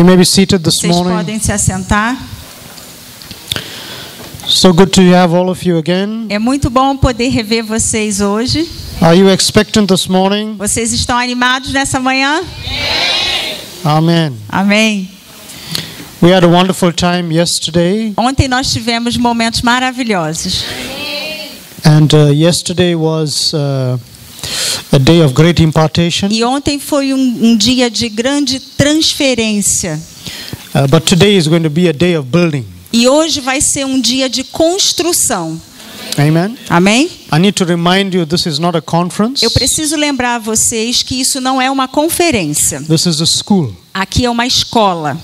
You may be seated this Vocês morning. podem se assentar. So good to have all of you again. É muito bom poder rever vocês hoje. Are you expectant this morning? Vocês estão animados nessa manhã? Amen. Amém. We had a wonderful time yesterday, Ontem nós tivemos momentos maravilhosos. and yesterday was a day of great impartation. E ontem foi um dia de grande transferência. But today is going to be a day of building. E hoje vai ser um dia de construção. Amen. Amém? I need to remind you this is not a conference. Eu preciso lembrar a vocês que isso não é uma conferência. This is a school. Aqui é uma escola.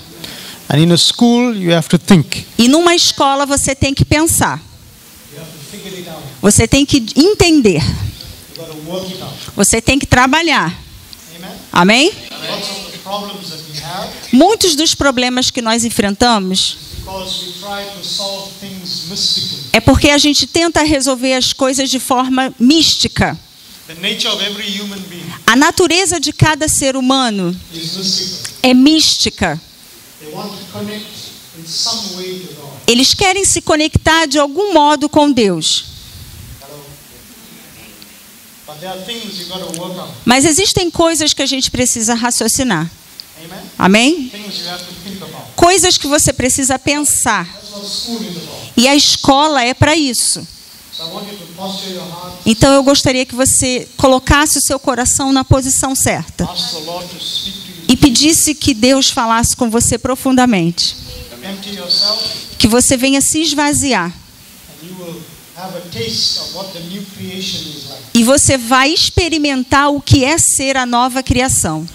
And in a school you have to think. E numa escola você tem que pensar. Você tem que entender. You got to work it out. Você tem que trabalhar. Amen. Amém? Lots of the problems that we have Muitos dos problemas que nós enfrentamos because we try to solve things mystically. é porque a gente tenta resolver as coisas de forma mística. The nature of every human being A natureza de cada ser humano is mystical. é mística. They want to connect in some way to God. Eles querem se conectar de algum modo com Deus. Hello? But there are things you got to work out. Mas existem coisas que a gente precisa raciocinar. Amen? Amém? Things you have to think about. Coisas que você precisa pensar. That's what school is about. E a escola é para isso. So I want you to posture your heart. Então eu gostaria que você colocasse o seu coração na posição certa Ask the Lord to speak to you. e pedisse que Deus falasse com você profundamente. Empty yourself, Que você venha se esvaziar. and you will have a taste of what the new creation is like. E você vai experimentar o que é ser a nova criação.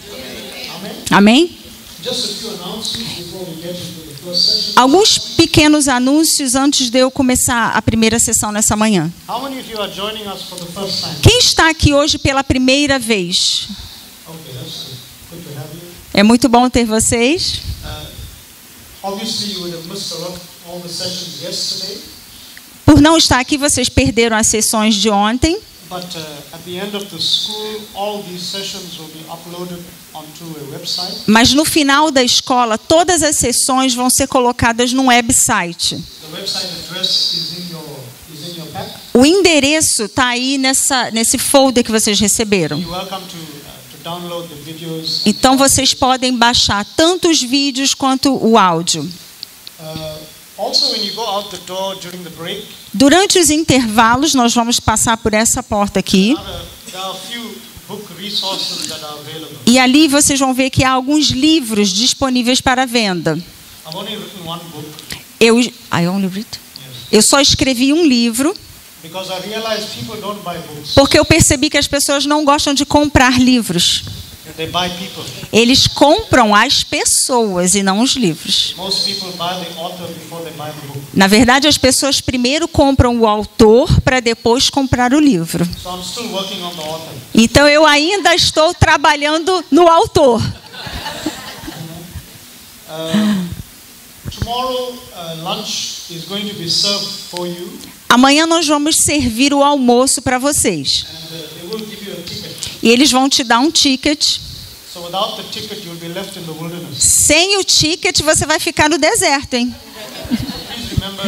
Amen? Amém? Just a few announcements before we get into the first session. Alguns pequenos anúncios antes de eu começar a primeira sessão nessa manhã. How many of you are joining us for the first time? Quem está aqui hoje pela primeira vez? Okay, that's good to have you. É muito bom ter vocês. Obviously, you would have missed all the sessions yesterday, Por não estar aqui, vocês perderam as sessões de ontem. but at the end of the school, all these sessions will be uploaded onto a website. Mas no final da escola, todas as sessões vão ser colocadas num website. The website address is in your pack. O endereço está aí nesse folder que vocês receberam. You're welcome to download the videos. Então vocês podem baixar tanto os vídeos quanto o áudio. Also, when you go out the door during the break, Durante os intervalos, nós vamos passar por essa porta aqui. there are a few book resources that are available. E ali vocês vão ver que há alguns livros disponíveis para venda. I've only written one book I only read? Eu só escrevi um livro because I realize people don't buy books. porque eu percebi que as pessoas não gostam de comprar livros. They buy people. Eles compram as pessoas e não os livros. Most people buy the author before they buy the book. Na verdade, as pessoas primeiro compram o autor para depois comprar o livro. So I'm still working on the author. Então eu ainda estou trabalhando no autor. Tomorrow, lunch is going to be served for you, Amanhã nós vamos servir o almoço para vocês. and they will give you a ticket. E eles vão te dar um ticket. So without the ticket, you'll be left in the wilderness. Sem o ticket, você vai ficar no deserto, hein? Please remember,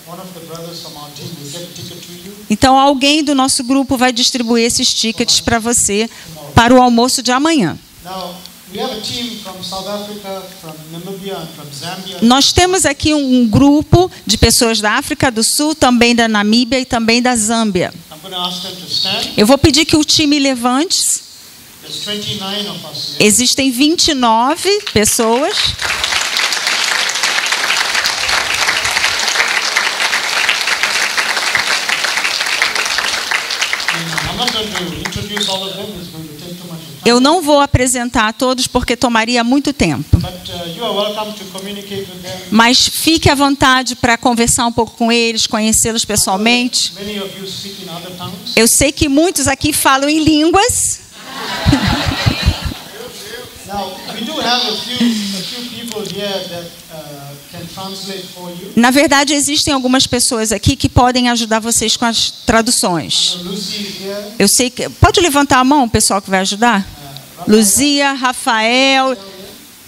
one of the brothers from our team will get a ticket to you. Então alguém do nosso grupo vai distribuir esses tickets para você para o almoço de amanhã. Now, we have a team from South Africa, from Namibia, and from Zambia. Nós temos aqui um grupo de pessoas da África do Sul, também da Namíbia e também da Zâmbia. I'm going to ask them to stand. Eu vou pedir que o time levante. There's 29 of us here. Existem 29 pessoas. I'm not going to introduce all of them. It's going to take too much time. Eu não vou apresentar a todos porque tomaria muito tempo. But you are welcome to communicate with them. Mas fique à vontade para conversar um pouco com eles, conhecê-los pessoalmente. Many of you speak in other tongues. Eu sei que muitos aqui falam em línguas. Now, we do have a few people here that can translate for you. Na verdade, existem algumas pessoas aqui que podem ajudar vocês com as traduções. So Lucy is here. Eu sei que... Pode levantar a mão, o pessoal que vai ajudar? Luzia, Rafael,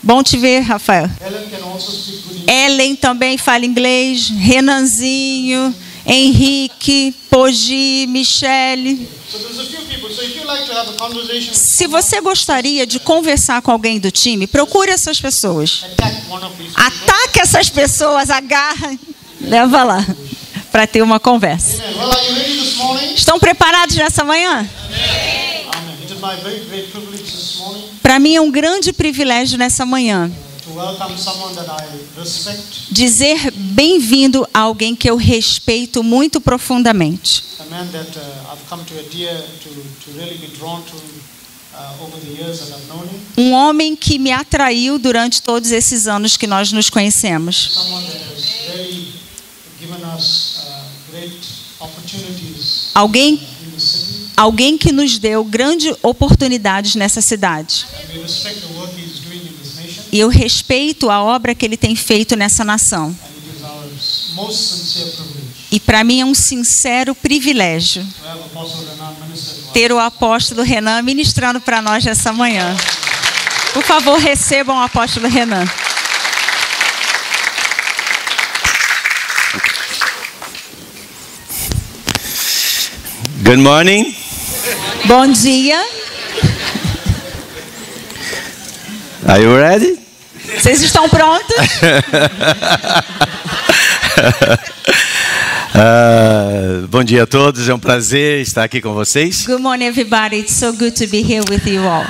Bom te ver, Rafael. Helen can also speak good English. Ellen também fala inglês. Renanzinho, Henrique, Pogi, Michele. So there's a few people. So if you like to have a conversation, Se você gostaria de conversar com alguém do time, procure essas pessoas. attack one of these people. Ataque essas pessoas, agarra, leva lá, para ter uma conversa. Amen. Well, are you ready this morning? Estão preparados nessa manhã? Amen. It is my very great privilege this morning Para mim é um grande privilégio nessa manhã to welcome someone that I respect, dizer bem-vindo a alguém que eu respeito muito profundamente. a man that I've come to adhere to really be drawn to over the years that I've known him. Um homem que me atraiu durante todos esses anos que nós nos conhecemos. Someone that has really given us great opportunities Alguém, in the city. alguém que nos deu grandes oportunidades nessa cidade. And we respect the work he is doing in this nation. E eu respeito a obra que ele tem feito nessa nação. And it is our most sincere privilege E para mim é um sincero privilégio to have Apostle Renan minister to us. ter o apóstolo Renan ministrando para nós essa manhã. Por favor, recebam o apóstolo Renan. Good morning. Bom dia. Are you ready? Vocês estão prontos? Bom dia a todos, é um prazer estar aqui com vocês. Good morning, everybody. It's so good to be here with you all.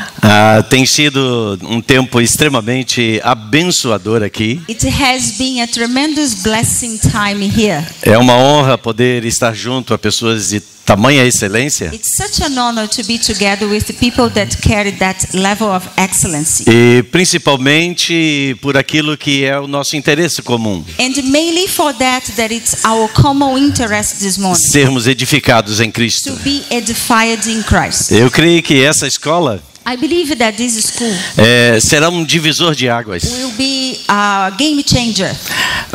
Tem sido um tempo extremamente abençoador aqui. It has been a tremendous blessing time here. É uma honra poder estar junto a pessoas de tamanha excelência. It's such an honor to be together with the people that carry that level of excellency. E principalmente por aquilo que é o nosso interesse comum. And mainly for that it's our common interest this morning. Sermos edificados em Cristo. To be edified in Christ. Eu creio que essa escola I believe that this school será um divisor de águas. will be a game changer.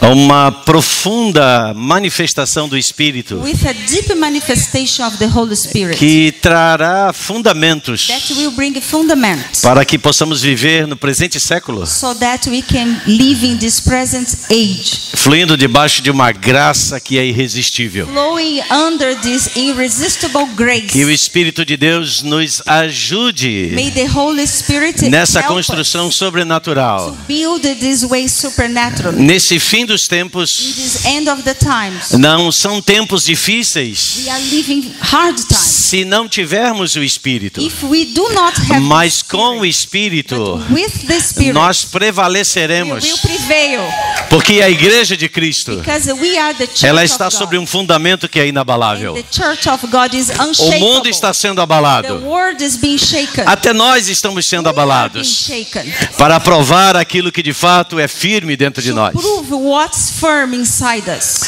Uma profunda manifestação do Espírito With a deep manifestation of the Holy Spirit. que trará fundamentos That will bring fundaments. para que possamos viver no presente século, So that we can live in this present age. fluindo debaixo de uma graça que é irresistível. Flowing under this irresistible grace. Que o Espírito de Deus nos ajude May the Holy Spirit nessa help construção us sobrenatural. to build this way supernaturally. Nesse fim dos In tempos, this end of the times, não são tempos difíceis we are living hard times. se não tivermos o Espírito. If we do not have Mas the com o Spirit, Espírito, but with the Spirit, nós we prevaleceremos. will prevail. Porque a igreja de Cristo, Because we are the church ela of está God. sobre um fundamento que é And inabalável. the church of God is O unshakable. mundo está sendo The abalado. world is being shaken. Até nós estamos sendo We are being abalados shaken. para provar aquilo que de fato é firme dentro de To nós. prove what's firm inside us.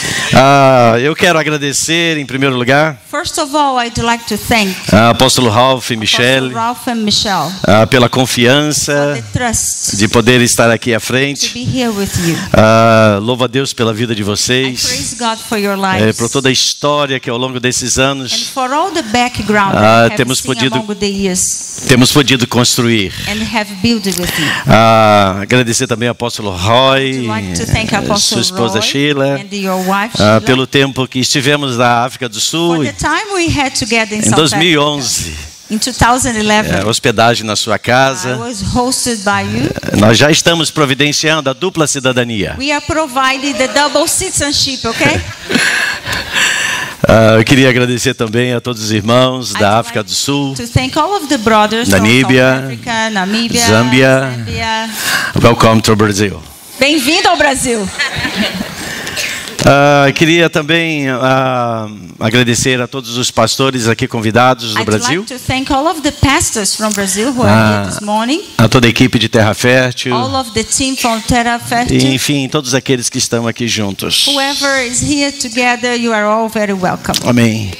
Eu quero agradecer, em primeiro lugar, First of all, I'd like to thank a apóstolo Ralph e Michelle Apostle Ralph and Michelle pela for confiança the trust de poder estar aqui à to frente. be here with you. Louvo a Deus pela vida de I vocês, praise God for your lives por toda a história que ao longo desses and anos for all the background that you have temos seen podido- among the years temos podido construir. and have built with you. Agradecer também ao apóstolo Roy, I'd like to thank sua Apostle esposa Roy Sheila, and your wife Sheila pelo tempo que estivemos na África do Sul for the time we had together in em South 2011. Africa. In 2011, Hospedagem na sua I casa. was hosted by you. Nós já estamos providenciando a dupla cidadania. We are providing the double citizenship, okay? Eu queria agradecer também a todos os irmãos I'd da like África do Sul. To thank all of the brothers Namíbia, from South Africa, Namíbia, Zâmbia. Zâmbia. Welcome to Brazil. Bem-vindo ao Brasil. Queria também agradecer a todos os pastores aqui convidados do I'd Brasil, like to thank all of the pastors from Brazil who are here this morning, a toda a equipe de Terra Fértil, all of the team from Terra e, Fértil. enfim, todos aqueles que estão aqui juntos. Whoever is here together, you are all very welcome. Amém.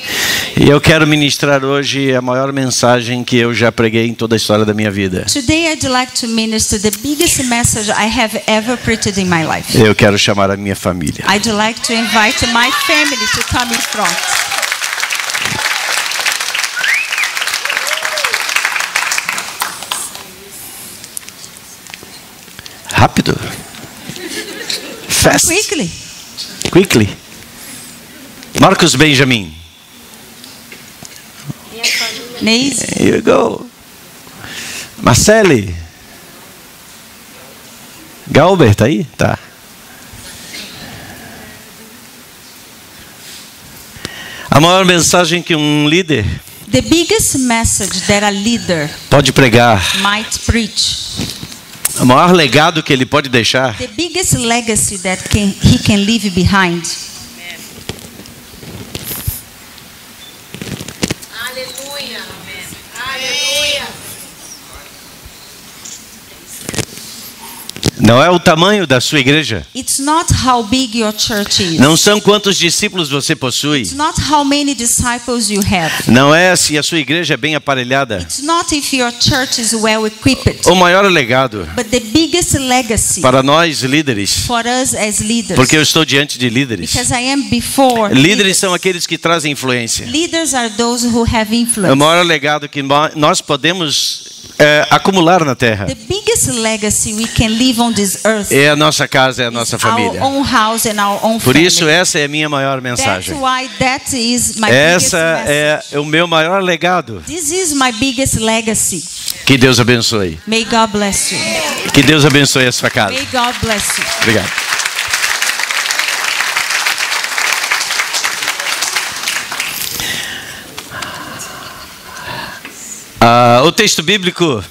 E eu quero ministrar hoje a maior mensagem que eu já preguei em toda a história da minha vida. Today I'd like to minister the biggest message I have ever preached in my life. Eu quero chamar a minha família. I'd like to invite my family to come in front. Rápido. Fast. Quickly. Quickly. Marcos Benjamin. Neise. Here you go. Marcele. Galber, tá aí? Tá. A maior mensagem que um líder The biggest message that a leader pode pregar, might preach, o maior legado que ele pode deixar, the biggest legacy that he can leave behind, Aleluia. Aleluia. não é o tamanho da sua igreja, it's not how big your church is. não são quantos discípulos você possui, It's not how many disciples you have. não é se a sua igreja é bem aparelhada. It's not if your church is well equipped. O maior legado But the biggest legacy para nós líderes, for us as leaders, porque eu estou diante de líderes. because I am before Líderes são aqueles que trazem influência. Leaders are those who have O influence. maior legado que nós podemos acumular na terra The biggest legacy we can leave on this earth é a nossa casa, é a nossa is our família. own house and our own Por family. isso essa é a minha maior That's mensagem. why that is my biggest Essa message. é o meu maior legado. This is my biggest legacy. Que Deus abençoe. May God bless you. Que Deus abençoe a sua casa. May God bless you. Obrigado. O texto bíblico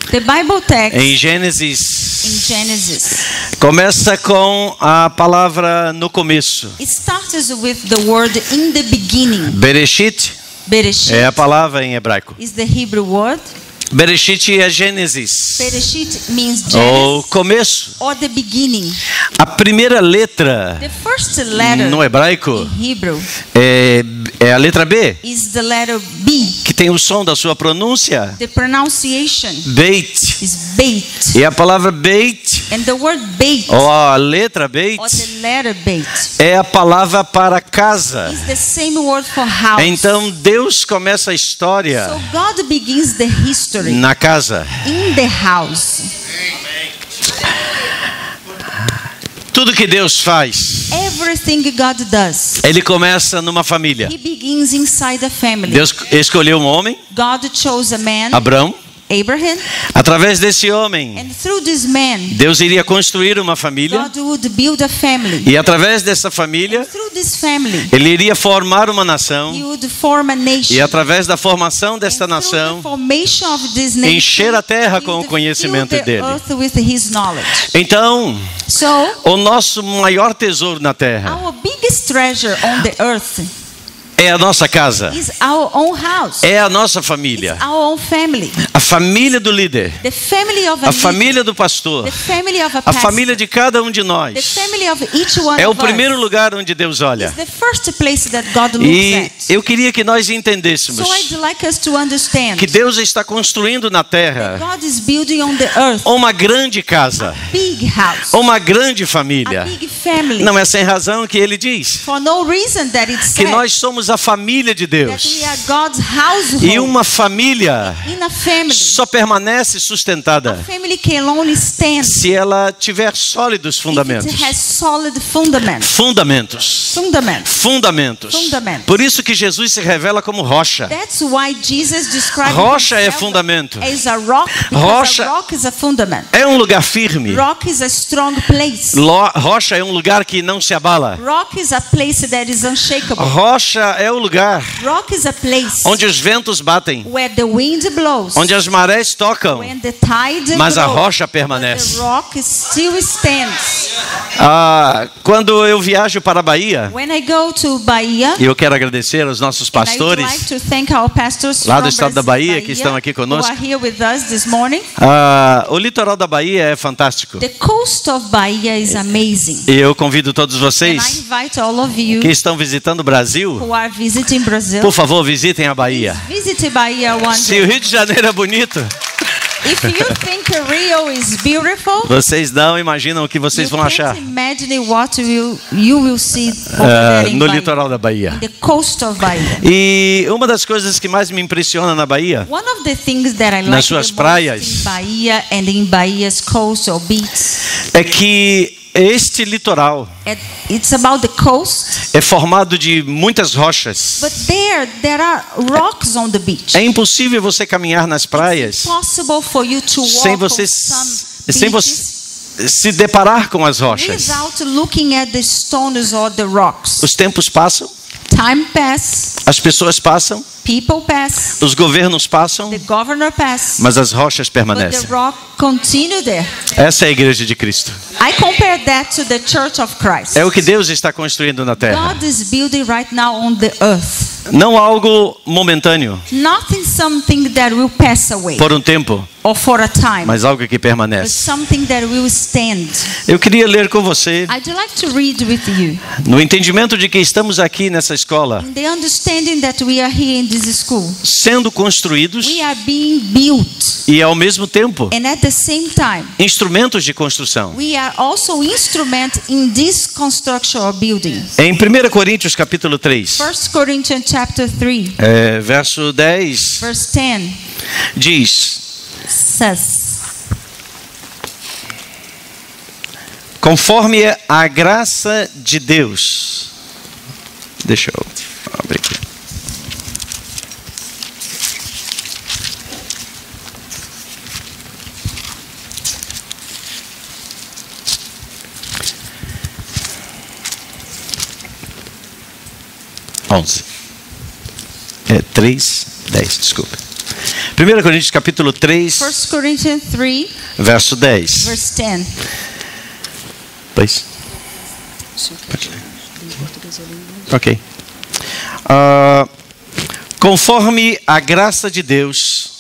The Bible text em in Gênesis Genesis, começa com a palavra no começo. it starts with the word in the beginning. Bereshit Bereshit é a palavra em hebraico. is the Hebrew word. Bereshit é Gênesis, Bereshit means ou Genesis começo. or the beginning. A primeira letra The first letter no hebraico in Hebrew é a letra B, is the letter B. que tem o som da sua pronúncia, The pronunciation Beit. is Beit. E a palavra Beit, And the word Beit ou a letra Beit, or the letter Beit é a palavra para casa. is the same word for house. Então Deus começa a história So God begins the history na casa. in the house. Tudo que Deus faz, Everything God does, Ele começa numa família. He begins inside a family. Deus escolheu um homem, God chose a man, Abrão. Abraham, Através desse homem, and through this man, Deus iria construir uma família. God would build a family. E através dessa família, Through this family, Ele iria formar uma nação. He would form a nation. E através da formação desta And through the nação, formation of this nation, encher a terra com o He would conhecimento fill the dele. earth with His knowledge. Então, So, o nosso maior tesouro na terra our biggest treasure on the earth é a nossa casa, is our own house. é a nossa família, Our own family. a família do líder, The family of a a família do pastor, leader, the family of a a pastor, família de cada um de the nós. family of each one É o of us primeiro lugar onde Deus olha. is the first place that God looks E at. eu queria que nós So entendêssemos I'd like us to understand que Deus está construindo na terra God is building on the earth uma grande casa, big house, uma grande a família. big family. Não é sem razão que ele diz For no reason that it's que said nós somos a família de that Deus. we are God's household. E uma família In a family, só permanece a sustentada family can only stand se ela tiver sólidos if fundamentos. it has solid fundaments. Fundamentos. Fundaments. Fundamentos. Fundamentos. Por isso que Jesus se revela como rocha. That's why Jesus described Rocha é himself fundamento. as a rock, because Rocha- a rock is a fundament. É um lugar firme. Rock is a strong place. Rocha é um lugar que não se abala. Rock is a place that is unshakable. Rocha é o lugar Rock is a place onde os ventos batem, where the wind blows, onde as marés tocam, when the tide mas a blows, rocha but permanece. the rock still stands. Quando eu viajo para a Bahia, When I go to Bahia, e eu quero agradecer aos nossos and I would pastores like to thank our pastors lá do from estado da Brazil, Bahia que estão aqui conosco. who are here with us this morning. O litoral da Bahia é fantástico. The coast of Bahia is amazing. E eu convido todos And I vocês invite all of you que estão visitando o Brasil, who are visiting Brazil, por favor, visitem a Bahia. visit Bahia one Se day. o Rio de Janeiro é bonito, If you think Rio is beautiful, Vocês não imaginam o que vocês you vão achar can't imagine what you will see over there in no Bahia, litoral da Bahia. in the coast of Bahia. E uma das coisas que mais me impressiona na Bahia One of the things that I Nas like the suas most praias. in Bahia and in Bahia's coast or beach, é que este litoral it's about the coast, é formado de muitas rochas. but there are rocks on the beach. É impossível você caminhar nas praias Possible for you to walk sem on você, some sem beaches você se deparar com as rochas. without looking at the stones or the rocks. Os tempos passam, Time pass, as pessoas passam, people pass, os governos passam, the governor pass, mas as rochas but the permanecem. rock continue there. Essa é a igreja de Cristo. I compare that to the Church of Christ. É o que Deus está construindo na terra. God is building right now on the earth. Não algo momentâneo, Nothing something that will pass away por um tempo, or for a time, mas algo que but permanece. something that will stand. Eu queria ler com você, I'd like to read with you. no entendimento de que estamos aqui nessa escola, In the understanding that we are here in this school, sendo construídos we are being built, e ao mesmo tempo and at the same time, instrumentos de construção. we are also instrument in this construction or building. Em 1 Coríntios capítulo 3, 1 Corinthians chapter 3, verso 10, verse 10 diz: says, conforme a graça de Deus. Deixa eu abrir aqui. É 3, 10, desculpa. 1 Coríntios capítulo 3, 1 Corinthians 3, verso 10. verse 10. Pois. Ok. Conforme a graça de Deus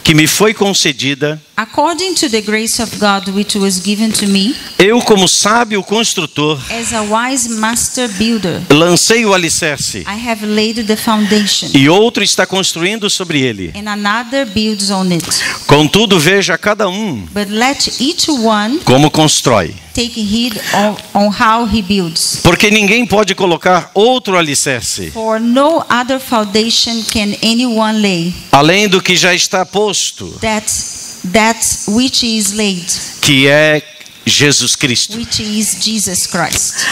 que me foi concedida, According to the grace of God which was given to me, eu, como sábio construtor, as a wise master builder, lancei o alicerce, I have laid the foundation, e outro está construindo sobre ele. and another builds on it. Contudo, veja cada um But let each one como constrói. take heed on how he builds. Porque ninguém pode colocar outro alicerce, For no other foundation can anyone lay além do que já está posto, that which is laid, que é Jesus Cristo. which is Jesus Christ.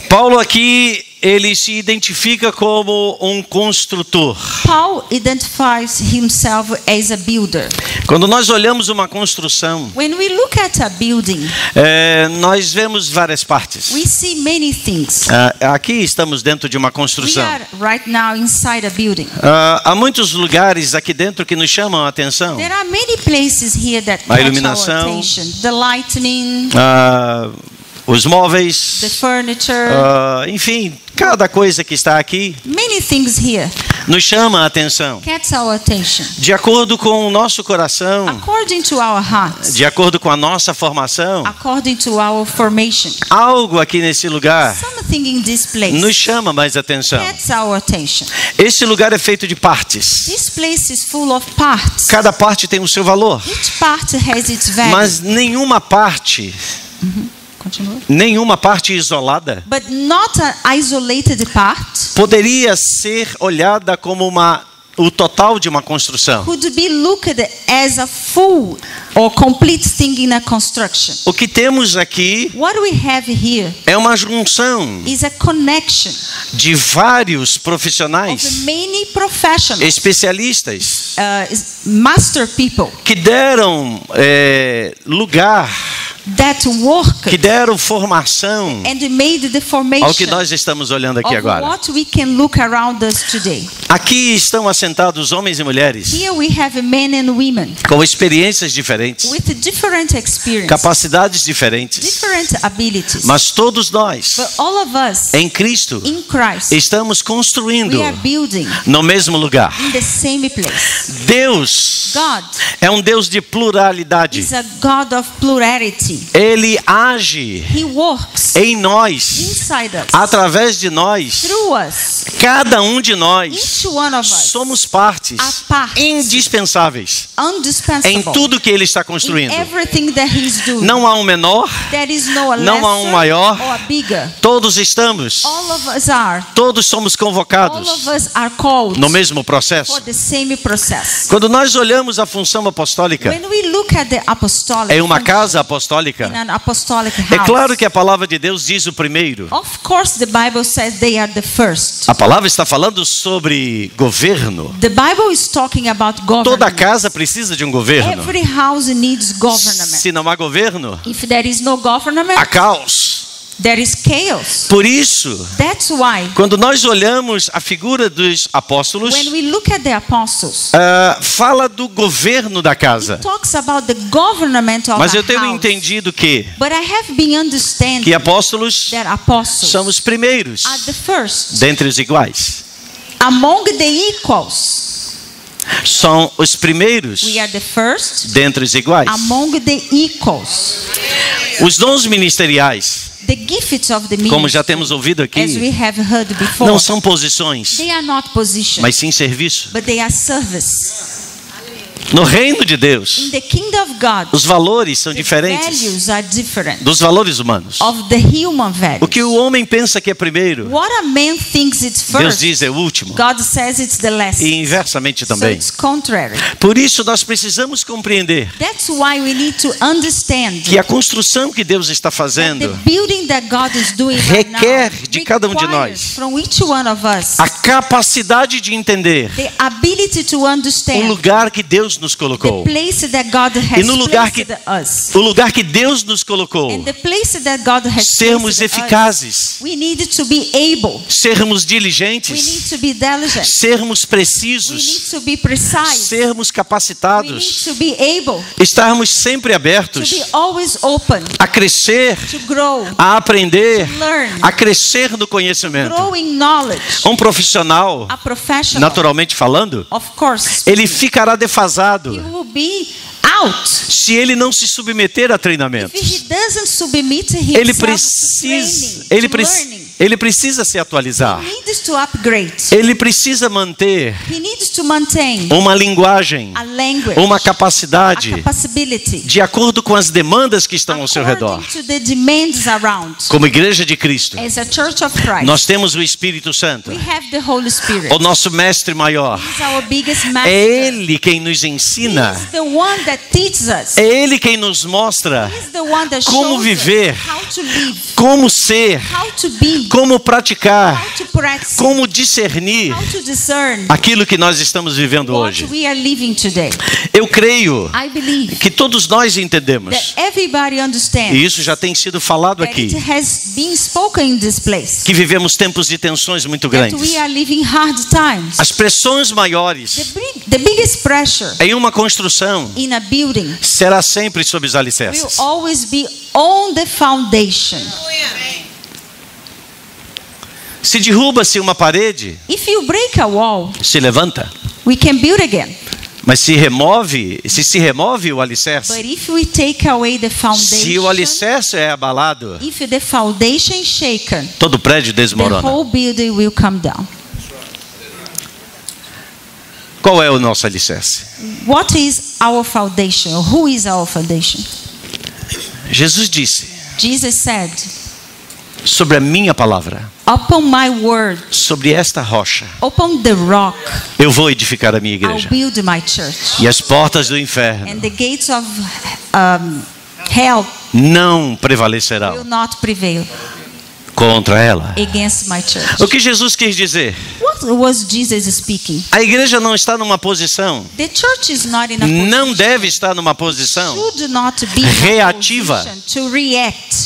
Paulo aqui, ele se identifica como um construtor. Paul identifies himself as a builder. Quando nós olhamos uma construção, When we look at a building, nós vemos várias partes. we see many things. Aqui estamos dentro de uma We construção. are right now inside a building. Há muitos lugares aqui dentro que nos chamam a atenção. There are many places here that A catch our iluminação. attention. The lightning, Os móveis, the furniture, enfim, cada coisa que está aqui many things here nos chama a atenção. catch our attention. De acordo com o nosso coração, According to our hearts, de acordo com a nossa formação, according to our formation, algo aqui nesse lugar something in this place nos chama mais atenção. catch our attention. Esse lugar é feito de partes. This place is full of parts. Cada parte tem o seu valor, Each part has its value. mas nenhuma parte Continua. nenhuma parte isolada But not an isolated part poderia ser olhada como o total de uma construção. could be looked as a full or complete thing in a construction. O que temos aqui What we have here é uma junção is a connection de vários of profissionais, many professionals, especialistas, master people que deram lugar, that work que deram formação and made the formation ao que nós estamos olhando aqui of agora. what we can look around us today. Aqui estão assentados homens e mulheres Here we have men and women com experiências diferentes, with different experience, capacidades diferentes, different abilities. mas todos nós, But all of us em Cristo, in Christ, estamos construindo we are building no mesmo lugar. in the same place. Deus God é um Deus de pluralidade. is a God of plurality. activity. Ele age He works em nós, inside us, através de nós. through us. Cada um de nós Each one of us somos partes are parts. indispensáveis indispensable em tudo que ele está in construindo. everything that he's doing. Não há um menor, There is no a não há um lesser maior. or a bigger. Todos estamos, All of us are. todos somos All convocados of us are called no mesmo for processo. the same process. Quando nós olhamos a função apostólica When we look at the apostolic em uma function casa apostólica, in an apostolic é house, claro que a palavra de Deus diz o primeiro. of course the Bible says they are the first. A palavra está falando sobre governo. The Bible is talking about Toda government. casa precisa de um governo. Every house needs government. Se não há governo, If there is no government, há caos. there is chaos. Por isso, That's why quando nós olhamos a figura dos apóstolos, when we look at the apostles, fala do governo da casa. talks about the government of Mas a eu tenho house. entendido que But I have been understanding que apóstolos that apostles são os primeiros are the first dentre os iguais. among the equals. São os primeiros We are the first dentre os iguais. among the equals. Os dons ministeriais, The gifts of the como já ministry, temos ouvido as we aqui, have heard before, não são posições, they are not positions, mas sim serviço. but they are service. No reino de Deus, In the kingdom of God, os valores são the diferentes values are different dos valores humanos. of the human values. O que o homem pensa que é primeiro, What a man thinks it's Deus first, diz é o último. God says it's the last. E inversamente So também. it's contrary. Por isso nós precisamos compreender That's why we need to understand que a construção que Deus está that the fazendo building that God is doing right now requer de cada um de requires nós from each one of us a capacidade de entender the ability to o understand lugar que Deus nos colocou. the place that God has E no lugar placed us. O lugar que Deus nos colocou. And the place that God has Sermos placed us. eficazes, We need to be able. sermos We need diligentes, to be diligent. sermos We need precisos, to be precise. sermos We need capacitados, to be able estarmos sempre to abertos be always open a crescer, to grow, a aprender, to learn, a crescer no conhecimento. grow in knowledge. Um profissional, A professional, naturalmente falando, of course, ele ficará he defasado will be out se ele não se submeter a if treinamentos. he doesn't submit Ele himself to precisa, training, to learning. ele precisa se atualizar. He needs to upgrade. Ele precisa manter He needs to maintain uma linguagem, a language, uma a capacidade capability de acordo com as demandas que estão ao seu redor. according to the demands around. Como igreja de Cristo, As a church of Christ, nós temos o Espírito Santo, we have the Holy Spirit. o nosso mestre maior. He's our biggest master. É Ele quem nos ensina, He's the one that teaches us. é Ele quem nos mostra He's the one that como shows viver, us how to live, como ser, how to be, como praticar, how to practice, como discernir how to discern aquilo que nós estamos vivendo what hoje. we are living today. Eu creio I believe que todos nós entendemos, that everybody understands e isso já tem sido falado that aqui, it has been spoken in this place, que vivemos tempos de tensões muito that grandes. we are living hard times. As pressões maiores The biggest pressure em uma construção in a building será sempre sobre os will alicerces. always be on the foundation. Se derruba-se uma parede, If you break a wall, se levanta. we can build again. Mas se remove o alicerce, But if we take away the se o foundation, alicerce é abalado, if the foundation is shaken, todo o prédio the desmorona. whole building will come down. Qual é o nosso alicerce? What is our foundation? Who is our foundation? Jesus disse, Jesus said, sobre a minha palavra, upon my word, sobre esta rocha, upon the rock, eu vou edificar a minha I'll igreja. build my church. E as portas do inferno And the gates of hell não will prevalecerão not prevail contra ela. against my church. O que Jesus quis dizer? What was Jesus speaking? A igreja não está numa posição, The church is not in a não position, deve estar numa posição should not be in a reativa. position to react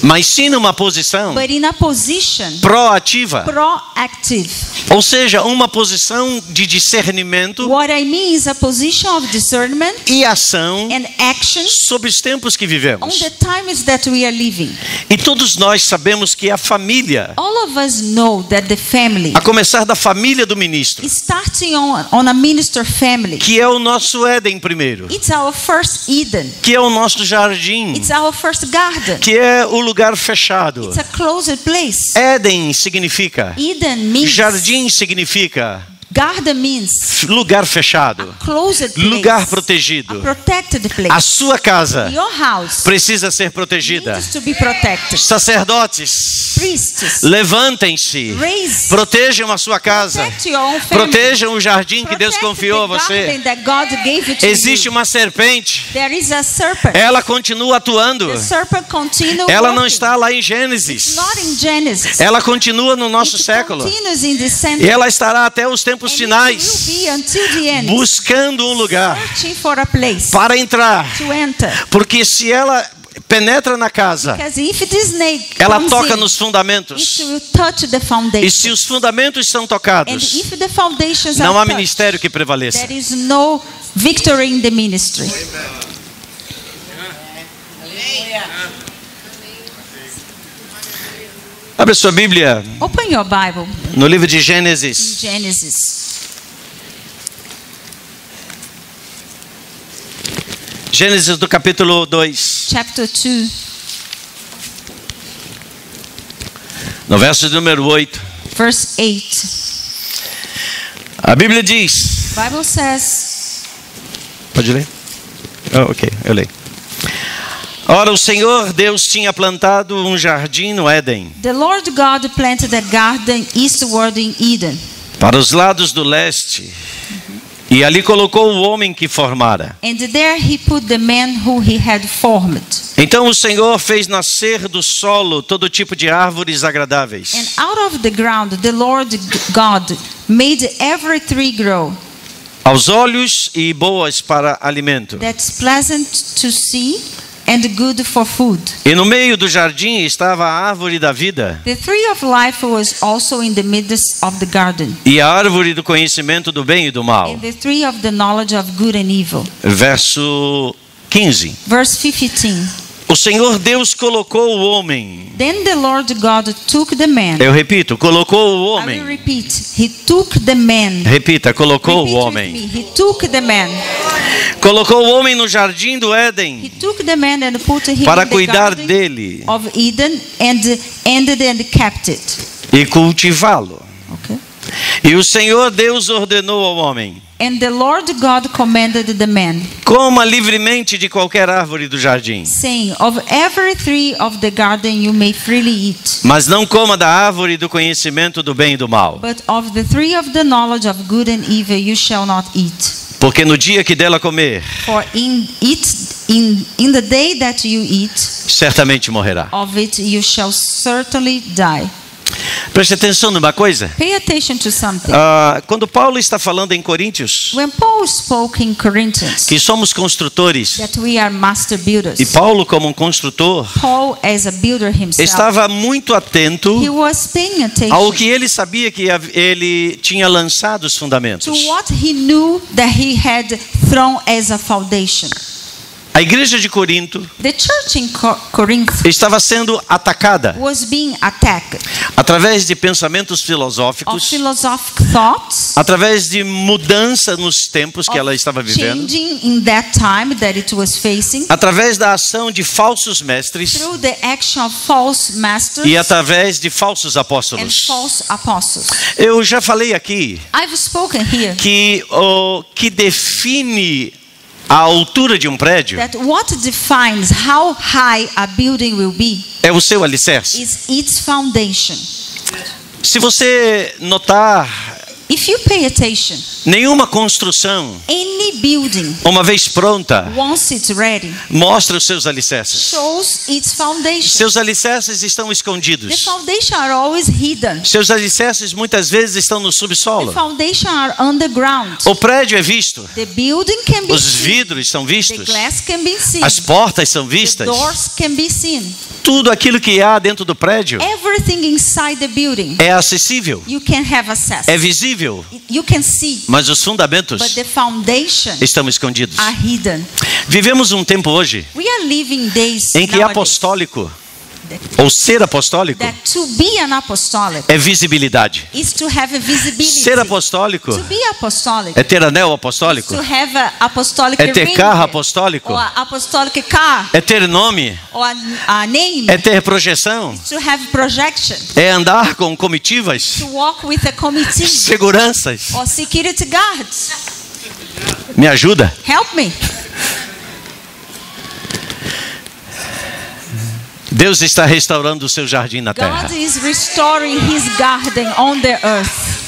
mas sim numa posição but in a position proativa. proactive. Ou seja, uma posição de discernimento What I mean is a position of discernment e ação and action sobre os tempos que on vivemos. the times that we are living. E todos nós sabemos que a família, All of us know that the family a começar da família do ministro, is starting on a minister family. que é o nosso Éden primeiro, It's our first Eden. que é o nosso jardim, It's our first garden. que é o lugar fechado. It's a closed place. Éden significa, Eden means, jardim significa garden means lugar fechado, closed place. lugar protegido. A protected place. A sua casa Your house precisa ser protegida. needs to be protected. Sacerdotes, Priests, levantem-se, raise, protejam a sua casa, protect your own family. protejam o jardim que Deus Protect confiou a the você. garden that God gave you to Existe you. uma serpente, There is a serpent. ela continua atuando, The serpent continues ela não working. está lá em Gênesis, Not in Genesis. ela continua no nosso It século, continues in the e century. ela estará até os tempos And finais, it will be until the end. buscando um lugar Searching for a place para entrar, to enter. porque se ela penetra na casa, Because if the snake ela comes toca in, nos fundamentos, it will touch the e foundation. se os fundamentos são And tocados, if the foundations não há are touched, ministério que prevaleça. there is no victory in the ministry. Abra sua Bíblia Open your Bible, no livro de Gênesis, Genesis. Gênesis do capítulo 2, Chapter 2, no verso de número 8. verse 8. A Bíblia diz, Bible says, pode ler? Oh, ok, eu leio. Ora, o Senhor Deus tinha plantado um jardim no Éden, the Lord God planted a garden eastward in Eden, para os lados do leste, e ali colocou o homem que formara. and there he put the man who he had formed. Então o Senhor fez nascer do solo todo tipo de árvores agradáveis, And out of the ground the Lord God made every tree grow, aos olhos e boas para alimento. that's pleasant to see and good for food. E no meio do jardim estava a árvore da vida The tree of life was also in the midst of the garden, e a árvore do conhecimento do bem e do mal. and the tree of the knowledge of good and evil. Verso 15. Verse 15. O Senhor Deus colocou o homem. Then the Lord God took the man. Eu repito, colocou o I will homem. repeat. He took the man. Repita, colocou Repeat o with homem. me. He took the man. Colocou o homem no jardim do He Éden took the man and put him para in the cuidar garden dele of Eden and ended and kept it. e cultivá-lo. Okay. E o Senhor Deus ordenou ao homem: And the Lord God commanded the man, coma livremente de qualquer árvore do jardim, saying, of every tree of the garden you may freely eat, mas não coma da árvore do conhecimento do bem e do mal, but of the tree of the knowledge of good and evil you shall not eat. porque no dia que dela comer, For in the day that you eat certamente morrerá. of it you shall certainly die. Preste atenção numa coisa. Pay attention to something. Quando Paulo está falando em Coríntios When Paul spoke in Corinthians que somos construtores, that we are master builders, e Paulo como um construtor Paul as a builder himself, estava muito atento he was paying ao attention que ele sabia que ele tinha lançado os to fundamentos. what he knew that he had thrown as a foundation. A igreja de Corinto The church in Corinth estava sendo atacada was being attacked através de pensamentos of filosóficos, philosophic thoughts, através de mudança nos tempos que ela estava vivendo, changing in that time that it was facing, através da ação de falsos mestres through the action of false masters e através de falsos and apóstolos. false apostles. Eu já falei aqui I've spoken here que o que define a altura de um prédio that what defines how high a building will be é o seu alicerce. is its foundation. Se você notar, If you pay attention, nenhuma construção, any building, uma vez pronta, once it's ready, mostra os seus alicerces. shows its foundation. Seus alicerces estão The escondidos. foundation are always hidden. Seus alicerces muitas vezes estão no The subsolo. foundation are underground. O prédio é visto, The building can be os seen. vidros são The vistos, glass can be seen. as portas são The vistas, doors can be seen. Tudo aquilo que há dentro do prédio Everything inside the building, é acessível, you can have access. é visível, You can see, mas os fundamentos but the foundation estão escondidos. are hidden. Vivemos um tempo hoje We are living days em que nowadays apostólico, ou ser apostólico, that to be an apostolic é visibilidade. is to have a visibility. Ser apostólico To be apostolic é ter anel apostólico, to have a apostolic é ter ring, carro apostólico, or a apostolic car, é ter nome, or a name, é ter projeção, to have projection, é andar com comitivas, to walk with a committee seguranças. or security guards. Me ajuda? Help me. Deus está restaurando o seu jardim na terra. God is restoring his garden on the earth.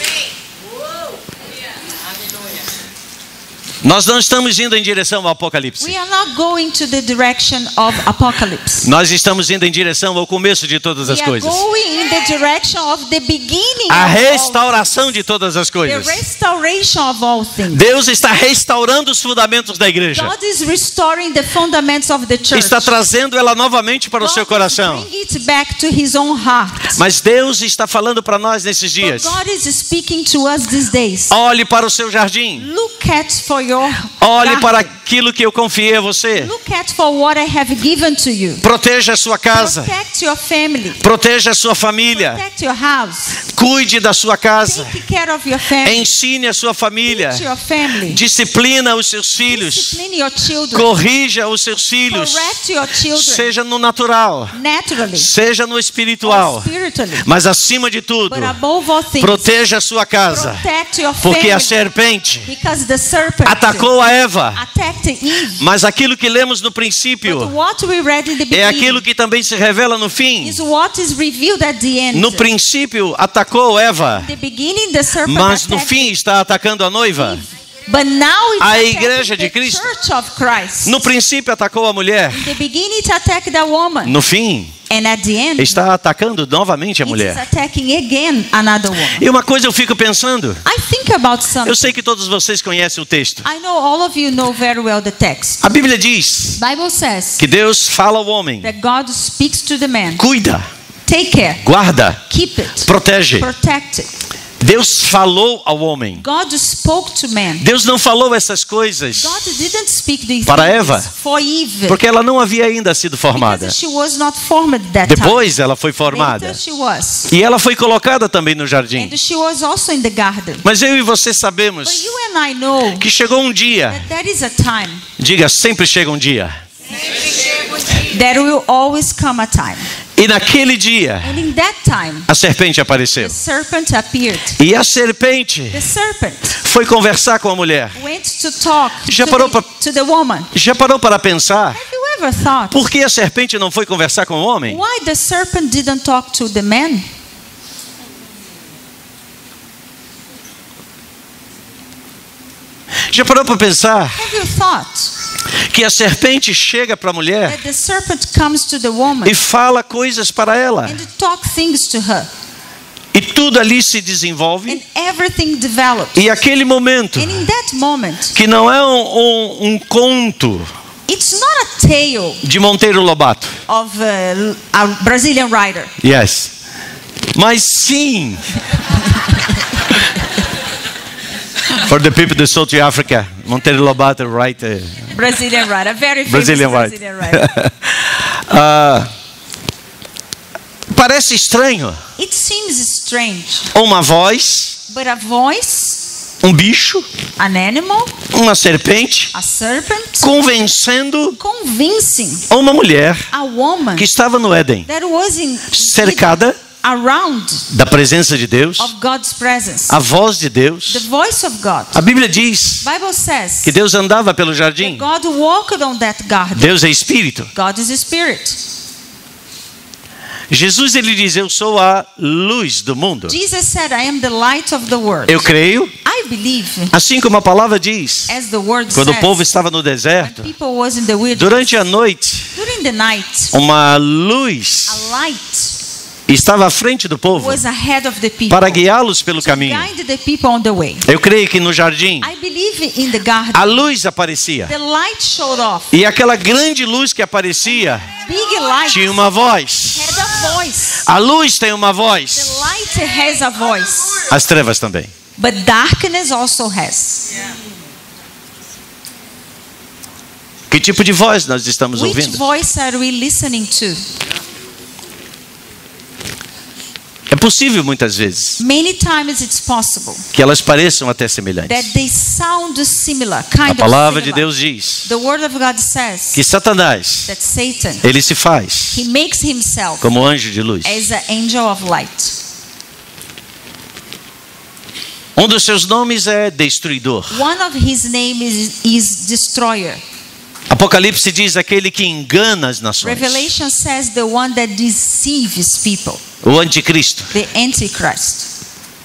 Nós não estamos indo em direção ao Apocalipse. We are not going to the direction of apocalypse. Nós estamos indo em direção ao começo de todas as We are coisas. going in the direction of the beginning A of all, restauração de todas as the coisas. restoration of all things. Deus está restaurando os fundamentos da igreja. God is restoring the fundamentals of the church. Está trazendo ela novamente para o seu coração. Bring it back to his own heart. Mas Deus está falando para nós nesses But dias. God is speaking to us these days. Olhe para o seu jardim. Look at for your Olhe garden. para aquilo que eu confiei a você. Look at for what I have given to you. Proteja a sua casa. Protect your family. Proteja a sua família. Protect your house. Cuide da sua casa. Take care of your family. Ensine a sua família. Teach your family. Disciplina os seus filhos. Discipline your children. Corrija os seus filhos. Correct your children. Seja no natural, Naturally. seja no Or espiritual. spiritually. Mas acima de tudo, But above all things, proteja a sua casa. protect your Porque a family. serpente Because the serpent atacou a Eva. attacked Eve. Mas aquilo que lemos no But princípio what we read in the é beginning aquilo que também se revela no fim. is what is revealed at the end. No princípio atacou Eva, In the beginning, the serpent mas no attacked fim está atacando a noiva. But now it's A attacking igreja de the Cristo. church of Christ. No princípio atacou a mulher, In the beginning, it attacked the woman. no fim And at the end, está atacando novamente a it is mulher. attacking again another woman. E uma coisa eu fico pensando, I think about something. eu sei que todos vocês conhecem o texto. I know all of you know very well the text. A Bíblia diz Bible says que Deus fala ao homem, that God speaks to the man. cuida, Take care. guarda, Keep it. protege. Protect it. Deus falou ao homem. God spoke to man. Deus não falou essas coisas God didn't speak these para things Eva, for Eve. porque ela não havia ainda sido formada. Because she was not formed that time. Depois ela foi formada. Later she was. E ela foi colocada também no jardim. And she was also in the garden. Mas eu e você sabemos But you and I know que chegou um dia, that there is a time. diga, sempre chega um dia. There will always come a time. E naquele dia, And in that time, a serpente apareceu. the serpent appeared. E a serpente The serpent foi conversar com a mulher. went to talk Já parou to the woman. Já parou para pensar? Have you ever thought Por que a serpente não foi conversar com o homem? why the serpent didn't talk to the man? Já parou para pensar Have you thought que a serpente chega para a mulher that the serpent comes to the woman e fala coisas para ela? and talk things to her E tudo ali se desenvolve. and everything develops? E aquele momento, And in that moment, que não é um conto it's not a tale de Monteiro Lobato. of a Brazilian writer. Yes. Mas sim. For the people of South Africa, Monteiro Lobato write Brazilian writer, very famous Brazilian Brazilian writer. Parece estranho. It seems strange, Uma voz, but a voice, um bicho, an animal, uma serpente a serpent, convencendo convincing uma mulher a woman que estava no Éden, that was cercada around da presença de Deus, of God's presence. a voz de The Deus. voice of God. A Bíblia diz Bible says que Deus andava pelo that jardim. God walked on that garden. Deus é espírito. God is a spirit. Jesus ele diz: eu sou a luz do mundo. Jesus said, I am the light of the world. Eu creio, I believe, assim como a palavra diz, as the word quando o says, povo estava no when deserto, people was in the wilderness, durante a noite, during the night, uma luz a light estava à frente do povo was ahead of the people para guiá-los pelo to caminho. guide the people on the way. Eu creio que no jardim I believe in the garden. a luz aparecia. The light showed off. E aquela grande luz que aparecia Big light tinha uma voz. had a voice. A luz tem uma The voz. light has a voice, As trevas também. but darkness also has. Que tipo de voz nós estamos Which ouvindo? voice are we listening to? É possível muitas vezes Many times it's possible que elas pareçam até semelhantes. that they sound similar, A kind of palavra de similar. Deus diz The word of God says que Satanás, that Satan, ele se faz he makes himself como anjo de luz. as an angel of light. Um dos seus nomes é destruidor. One of his names is destroyer. Apocalipse diz aquele que engana as nações. Revelation says the one that deceives people, O anticristo. the Antichrist.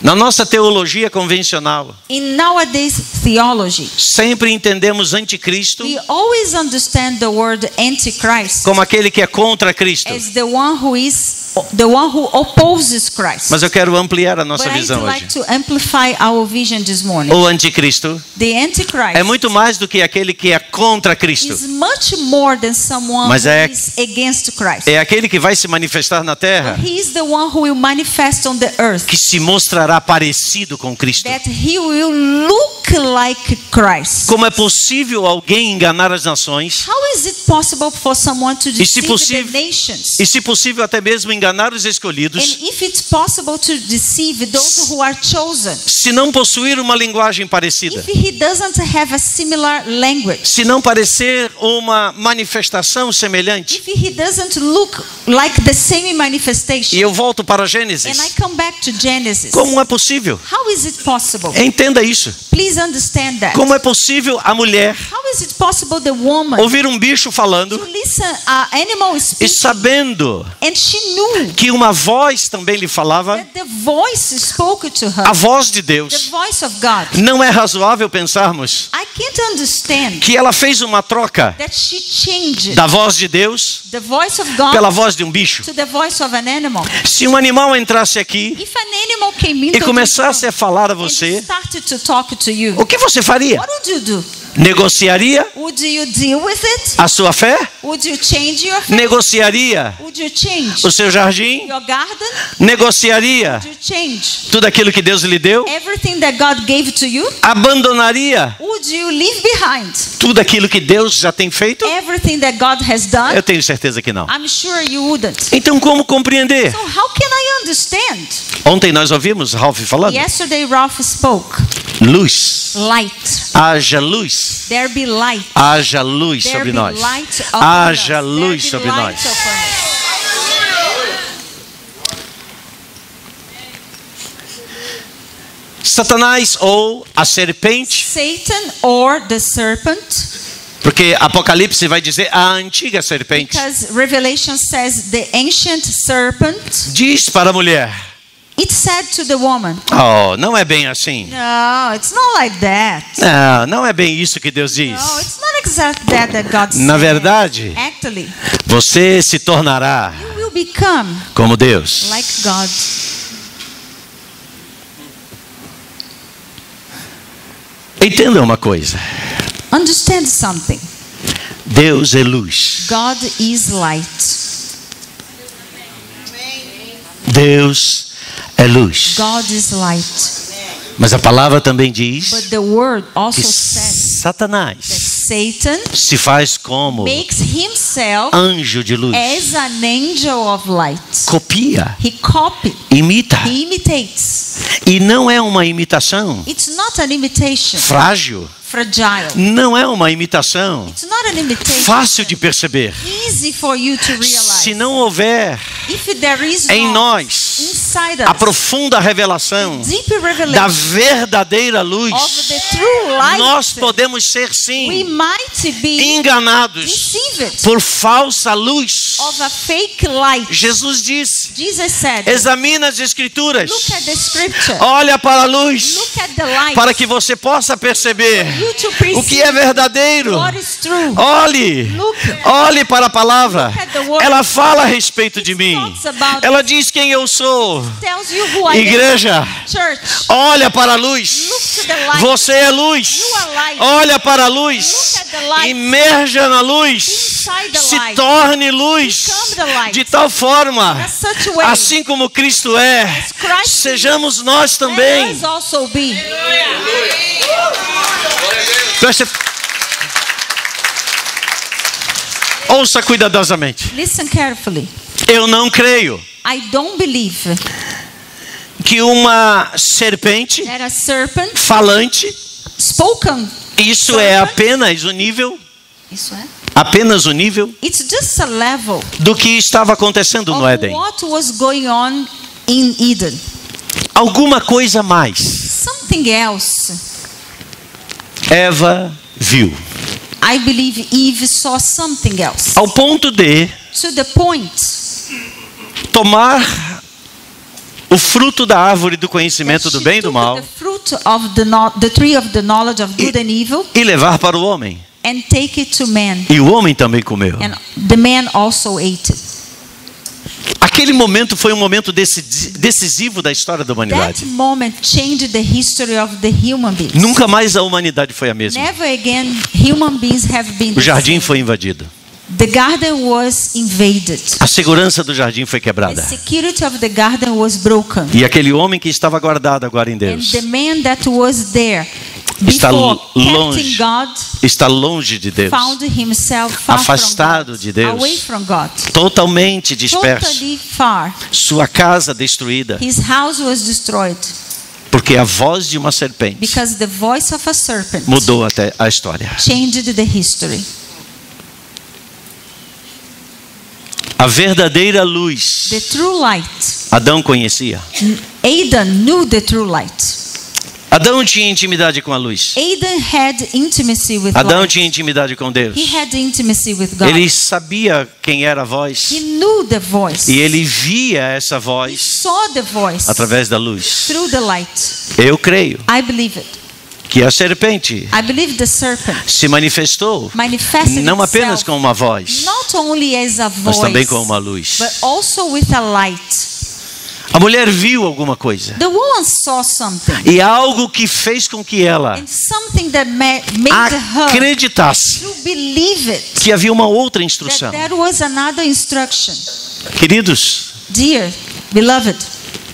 Na nossa teologia convencional, In nowadays theology, sempre entendemos anticristo we always understand the word Antichrist como aquele que é contra Cristo. as the one who opposes Christ. Mas eu quero ampliar a nossa But I'd visão like hoje. to amplify our vision this morning. O anticristo The Antichrist é muito mais do que aquele que é contra Cristo. is much more than someone Mas who é- is against Christ. É aquele que vai se manifestar na terra, He is the one who will manifest on the earth, que se mostrará parecido com Cristo. that he will look like Christ. Como é possível alguém enganar as nações How is it possible for someone to se deceive possível- the nations? e, se possível, até mesmo enganar os escolhidos, And if it's possible to deceive those who are chosen, se não possuir uma linguagem parecida, if he doesn't have a similar language, se não parecer uma manifestação semelhante? if he doesn't look like the same E manifestation, eu volto para and I Gênesis. come back to Genesis, Como é possível? how is it possible? Entenda isso. Please understand that. Como é possível a mulher How is it possible the woman ouvir um bicho to falando listen animal e speak, sabendo and she knew que uma voz também lhe falava, that the voice spoke to her, a voz de the Deus? voice of God? Não é razoável pensarmos I can't understand que ela fez uma troca that she changed da voz de Deus the voice of God pela voz de um bicho. to the voice of an animal. Se um animal entrasse aqui If an animal came into e começasse a falar a and você, started to talk to you, o que você faria? what would you do? Negociaria Would you deal with it? a sua fé? Would you change your faith? Negociaria Would you change o seu jardim? your garden? Negociaria Would you change tudo aquilo que Deus lhe deu? everything that God gave to you? Abandonaria Would you leave behind tudo aquilo que Deus já tem feito? everything that God has done? Eu tenho certeza que não. I'm sure you wouldn't. Então, como compreender? So how can I understand? Ontem nós ouvimos Ralph falando. Yesterday Ralph spoke. Luz. Light. Haja luz. There be light. Haja luz There sobre be nós. light upon Haja us. luz There be sobre light nós. upon us. Satanás ou a serpente, Satan or the serpent, porque Apocalipse vai dizer a antiga serpente, because Revelation says the ancient serpent, diz para a mulher: it said to the woman, oh, não é bem assim. no, it's not like that. Não é bem isso que Deus diz. No, it's not exactly that God said. Na verdade, Actually, você se tornará you will become como Deus. like God. Entenda uma coisa: Understand something. Deus é luz. God is light. Deus é luz. God is light. Mas a palavra também diz But the word also que says that Satanás Satan se faz como makes himself anjo de luz. as an angel of light. Copia, He copies. imita. He imitates. E não é uma imitação It's not an imitation. frágil. Fragile. Não é uma imitação It's not an imitation. fácil de perceber. Easy for you to realize. Se não houver If there is em not nós inside a us profunda revelação deep da revelation verdadeira luz, of the true light, nós podemos ser we sim might be enganados deceived por falsa luz. of a fake light. Jesus disse: Jesus said, examina as escrituras, look at the scripture. olha para a luz, Look at the light. para que você possa perceber You to o perceive que é verdadeiro. what is true. Olhe, olhe para a palavra. Ela fala a respeito de mim. Ela diz quem eu sou. Tells you who I am. Igreja, Church, olha para a luz. look to the light. Você é luz. You are light. Olha para a luz. Look at the light. Imerja na luz. Inside the Se light. torne luz. Become the light. De tal forma, In such a way, assim como Cristo é, Christ sejamos nós let também. us also be. Preste... Ouça cuidadosamente. Listen carefully. Eu não creio I don't believe que uma serpente that a serpent falante, spoken. isso é apenas o nível, Isso é? apenas o nível It's just a level do que estava acontecendo no of Éden. what was going on in Eden. Alguma coisa mais. Something else. Eva viu. I believe Eve saw something else. Ao ponto de To the point tomar o fruto da árvore do conhecimento that do she bem e do took mal the fruit of the tree of the knowledge of good and evil e levar para o homem. and take it to man. E o homem também comeu. And the man also ate it. Aquele momento foi um momento decisivo da história da That humanidade. moment changed the history of the human beings. Nunca mais a humanidade foi a mesma. Never again human beings have been O the jardim same. foi invadido. The garden was invaded. A segurança do jardim foi The quebrada. security of the garden was broken. E aquele homem que estava guardado agora em And Deus the man that was there Está before longe. kept in God está longe de Deus, found himself far afastado from God, de Deus, away from God, totalmente disperso, totally far. sua casa destruída, His house was destroyed porque a voz de uma serpente because the voice of a serpent mudou até a história. changed the history. A verdadeira luz, The true light. Adão conhecia. Adam knew the true light. Adão tinha intimidade com a luz. Adam had intimacy with Adão God. tinha intimidade com Deus. He had intimacy with God. Ele sabia quem era a voz He knew the voice. e ele via essa He voz saw the voice através da luz. through the light. Eu creio I believe it. que a serpente I believe the serpent se manifestou manifested não apenas itself com uma voz, not only as a mas também voice, com uma luz. but also with a light. A mulher viu alguma coisa The woman saw something, e algo que fez com que ela and something that made her acreditasse to believe it, que havia uma outra that instrução. there was another instruction. Queridos, Dear beloved,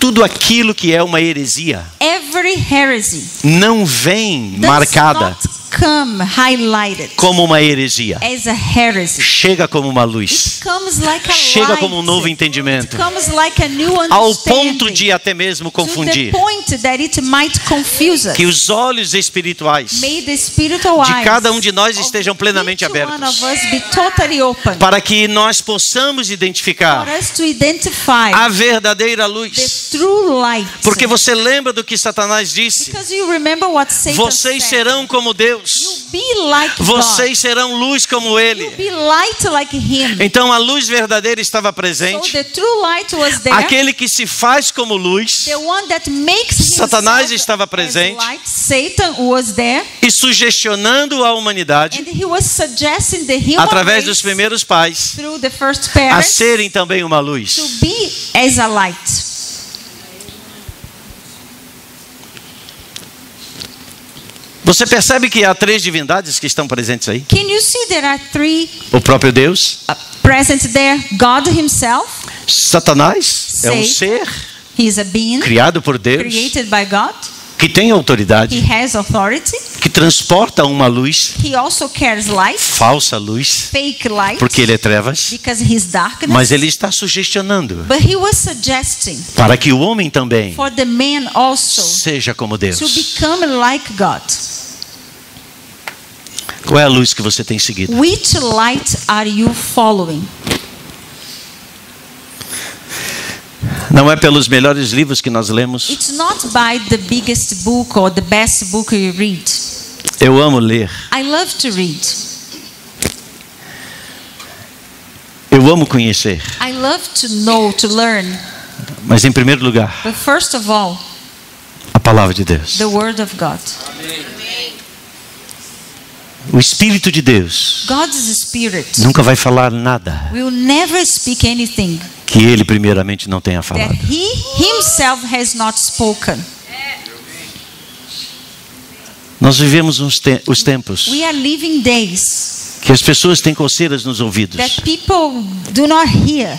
tudo aquilo que é uma heresia every heresy não vem does marcada not come highlighted como uma heresia. as a heresy. Chega como uma luz. It comes like a Chega light. como um novo It entendimento. comes like a new Ao understanding. ponto de até mesmo To the confundir. point that it might confuse us. Que os olhos espirituais May the spiritual de eyes cada um de nós of estejam plenamente each one abertos. of us be totally open Para que nós possamos for identificar us to identify a verdadeira the luz. true light. Porque você lembra do que Satanás disse? Because you remember what Satan Vocês said. serão como Deus. You be like Vocês serão luz como God. Ele. You be light like Him. Então a luz verdadeira estava So presente. the true light was there. Aquele que se faz como luz The one that makes Satanás himself estava as presente. light. Satan was there, e sugestionando a humanidade and he was suggesting the human através dos race primeiros pais through the first a parents serem também uma to luz. be as a light. Você percebe que há três divindades que estão presentes aí? Can you see there are three O próprio Deus, present there? God Himself, Satanás é um Satan. ser He is a being criado por Deus created by God. que tem He autoridade, has authority. que transporta uma luz, He also carries light, falsa luz, fake light, porque ele é trevas, because He's darkness. mas ele está sugestionando But He was suggesting para que o homem também for the man also seja como to Deus. become like God. Qual é a luz que você tem seguido? Which light are you following? Não é pelos melhores livros que nós lemos. It's not by the biggest book or the best book you read. Eu amo ler. I love to read. Eu amo conhecer. I love to know, to learn. Mas em primeiro lugar, But first of all, a palavra de Deus. the Word of God. O Espírito de Deus God's Spirit nunca vai falar nada will never speak anything que Ele primeiramente não tenha that falado. He Himself has not spoken. Nós vivemos os tempos We are living days que as pessoas têm coceiras nos ouvidos. that people do not hear.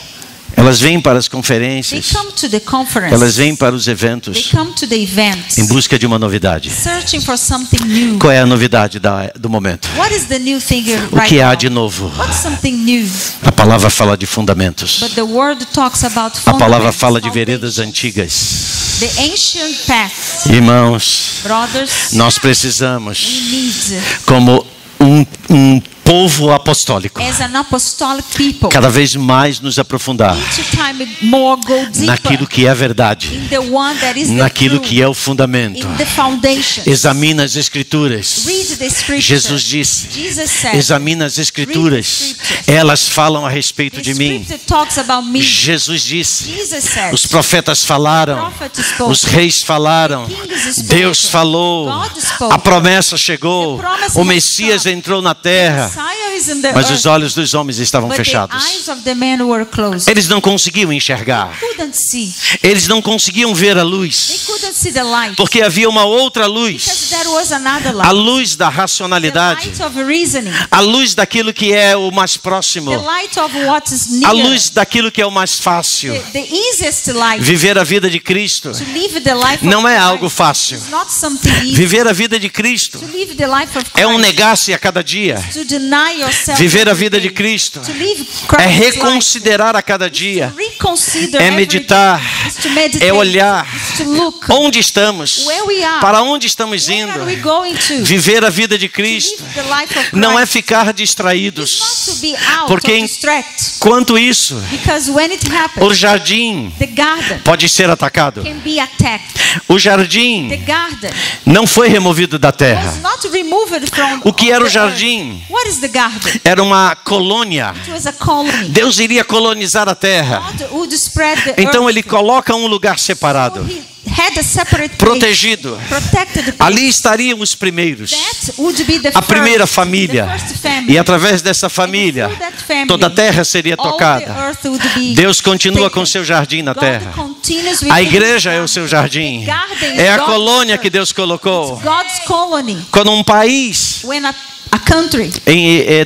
Elas vêm para as They conferências, come to the conference. elas vêm para os They eventos come to the events, em busca de uma novidade. searching for something new. Qual é a novidade do momento? What is the new thing O right que há now? de novo? What's something new? A palavra fala de fundamentos. But the Word talks about A palavra fundamentals, fala de foundations. veredas antigas. The ancient path, Irmãos, brothers, nós precisamos, we need, como um povo apostólico, as an apostolic people, cada vez mais nos aprofundar each time more go deeper naquilo que é verdade, in the one that is the naquilo truth, que é o fundamento. in the foundations. Examina as Escrituras. Read the scripture. Jesus disse: Jesus said, examina as Escrituras, elas falam a respeito the de mim. scripture talks about me. Jesus disse: Jesus said, os profetas falaram, prophet spoke, os reis falaram, kings spoke, Deus falou, God spoke, a promessa chegou, the promise o has Messias come, entrou na terra, Messiah is in the mas earth, os olhos dos homens estavam but the fechados. eyes of the men were closed. Eles não conseguiam enxergar, Couldn't see. eles não conseguiam ver a They luz, couldn't see the light. porque havia uma outra Because luz, there was another a light. luz da The racionalidade, light of reasoning. a luz daquilo que é o mais próximo, The light of what is a near. luz daquilo que é o mais fácil. The easiest light. Viver a vida de Cristo To live the life não of é Christ algo fácil. is not something easy. Viver a vida de Cristo To live the life of Christ. é um negar-se a cada dia. To deny yourself. Viver a every vida de day. Cristo To live é Christ's reconsiderar a cada dia, life. Reconsider é every meditar, day. Is to meditate. é olhar Is to look. onde estamos, Where we are. para onde estamos Where are we indo. going to? Viver a vida de To Cristo live the life of não é Christ. ficar It's distraídos, not to be out porque or distract. enquanto isso, Because when it o happens, jardim the garden pode ser atacado. can be attacked. O The jardim garden não foi removido da was terra. not removed from O que era o the jardim? earth. What is the garden? Era uma colônia. It was a colony. Deus iria colonizar a terra. God would spread the Então ele earth. coloca um lugar separado, So he had a separate place, protegido. protected place. Ali estariam os primeiros, That would be the a primeira first, família. the first family. E através dessa família, And through that family, toda a terra seria all the tocada. earth would be Deus continua taken. com seu jardim na God terra. continues with A his igreja é o garden. seu jardim. The garden is É a God's colônia church. que Deus colocou. God's colony. Quando um país When a country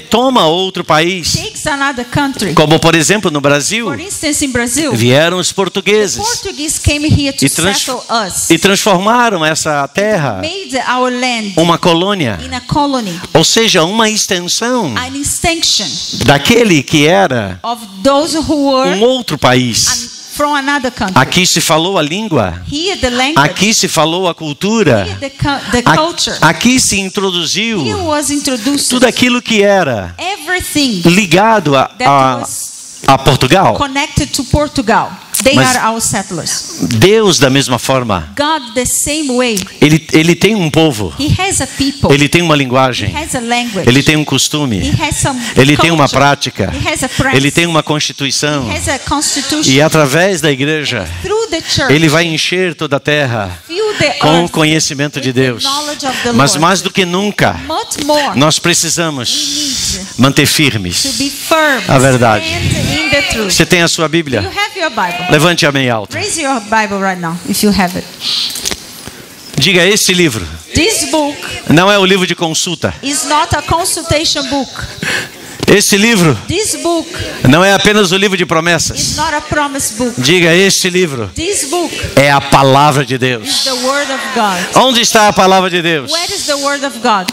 toma outro país, takes another country, como por exemplo no Brasil, for instance, in Brazil, vieram os portugueses Portuguese came here to e, settle us, e transformaram essa terra made our land uma colônia, in a colony, ou seja, uma extensão an extension daquele que era of those who were um outro país. from another country. Aqui se falou a língua, Here the language, aqui se falou a cultura, here the culture, aqui se introduziu here was introduced tudo aquilo que era everything ligado that was a Portugal. connected to Portugal. They Mas- are our settlers. Deus, da mesma forma, God, the same way, ele tem um povo, He has a people, ele tem uma linguagem, He has a language, ele tem um costume, He has some ele tem uma culture, prática, He has a practice, ele tem uma constituição. He has a constitution. E através da igreja, Through the church, ele vai encher toda a terra fill the com o earth conhecimento de with the Deus. knowledge of the Mas Lord. mais do que nunca, Much more, nós we precisamos need manter to firmes be firm, a verdade. stand in the truth. Você tem a sua You Bíblia? have your Bible. Levante a meia alta. Raise your Bible right now, if you have it. Diga, esse livro This book não é o livro de consulta. is not a consultation book. Esse livro This book não é apenas o livro de is promessas. not a promise book. Diga, este livro This book é a palavra de is Deus. the Word of God. Onde está a palavra de Deus? Where is the Word of God?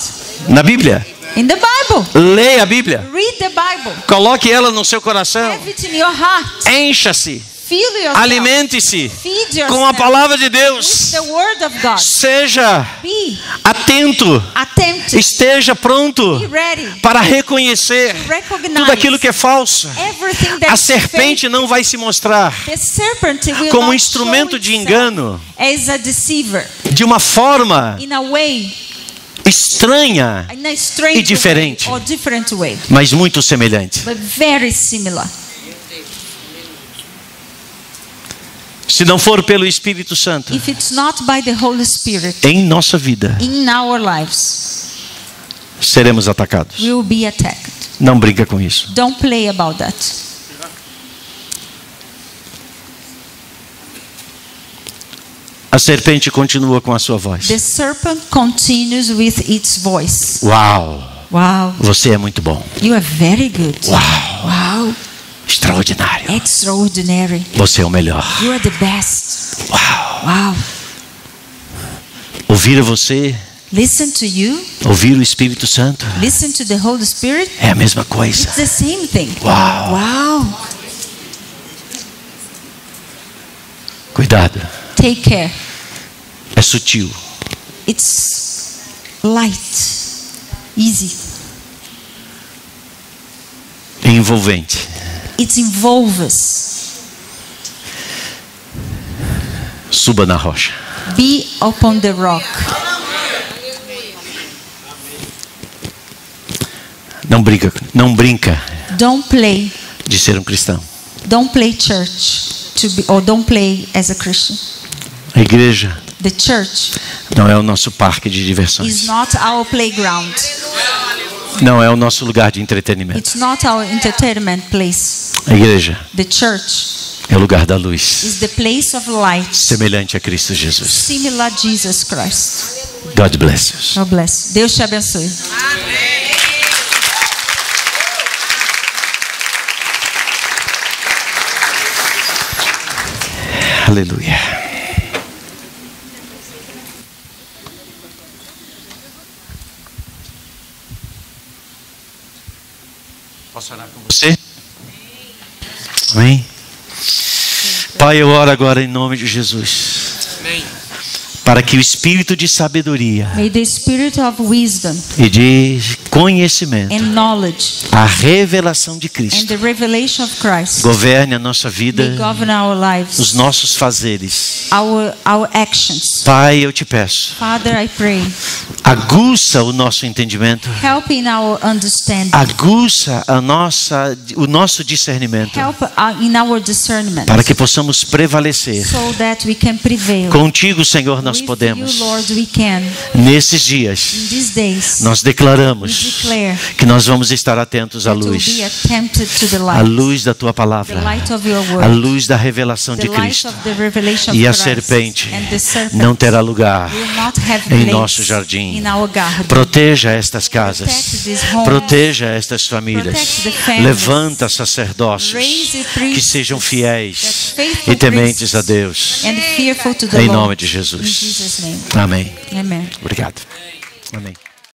Na Bíblia. In the Bible. Leia a Bíblia. Read the Bible. Coloque ela no seu coração. Have it in your heart. Encha-se. Fill yourself. Alimente-se Feed com a yourself palavra de with Deus. the Word of God. Seja Be atento. attentive. Esteja pronto Be ready. para reconhecer Recognize tudo aquilo que é falso. everything A that's serpente fake. não vai se mostrar The serpent will como not instrumento show de itself engano as a deceiver de uma forma in a way, estranha, in a strange E diferente. way or different way, mas muito semelhante. but very similar. se não for pelo Espírito Santo, if it's not by the Holy Spirit em nossa vida, in our lives, seremos atacados. we will be attacked. Não brinca com isso. Don't play about that. A serpente continua com a sua voz. The serpent continues with its voice. Uau! Wow, Você é muito bom. you are very good. Uau! Wow, Extraordinário. extraordinary. Você é o melhor. You are the best. Uau! Wow. Ouvir você, Listen to you. ouvir o Espírito Santo, Listen to the Holy Spirit. é a mesma coisa. It's the same thing. Uau! Wow. Cuidado. Take care. É sutil. It's light, easy. É envolvente. It involves. Suba na rocha. Be upon the rock. Não brinca Don't play. de ser um cristão. Don't play church or don't play as a Christian. A igreja The church não é o nosso parque de is diversões. not our playground. Não é o nosso lugar de entretenimento. It's not our entertainment place. A igreja The church é o lugar da luz, is the place of light, semelhante a Cristo Jesus. similar to Jesus Christ. God bless you. God bless. Deus te abençoe. Aleluia. Posso orar com você? Amém? Pai, eu oro agora em nome de Jesus. Amém. Para que o espírito de sabedoria May the spirit of wisdom e de conhecimento, and knowledge a revelação de and Cristo, the revelation of Christ governe a nossa vida, may govern our os lives, nossos fazeres. our actions. Pai, eu te peço, Father, I pray, aguça o nosso entendimento, help in our understanding, aguça o nosso discernimento, help in our discernment, para que possamos prevalecer. so that we can prevail. Contigo, Senhor, nós With podemos. you, Lord, we can. Nesses In dias, these days, nós we declaramos declare que nós vamos estar atentos à that we'll luz, be attentive to the à light, luz da tua the palavra, light of your à word, luz da revelação the de light Cristo. of the revelation E a of Christ, serpente and the serpent não terá lugar will not have em place nosso jardim. in our garden. Proteja estas casas, Protect these homes. proteja estas famílias, Protect the families. levanta sacerdócios Raise priests que sejam fiéis that faithful e tementes priests a Deus, and fearful to the em Lord. nome de In Jesus. Jesus' name. Amém. Amen. Obrigado. Amém.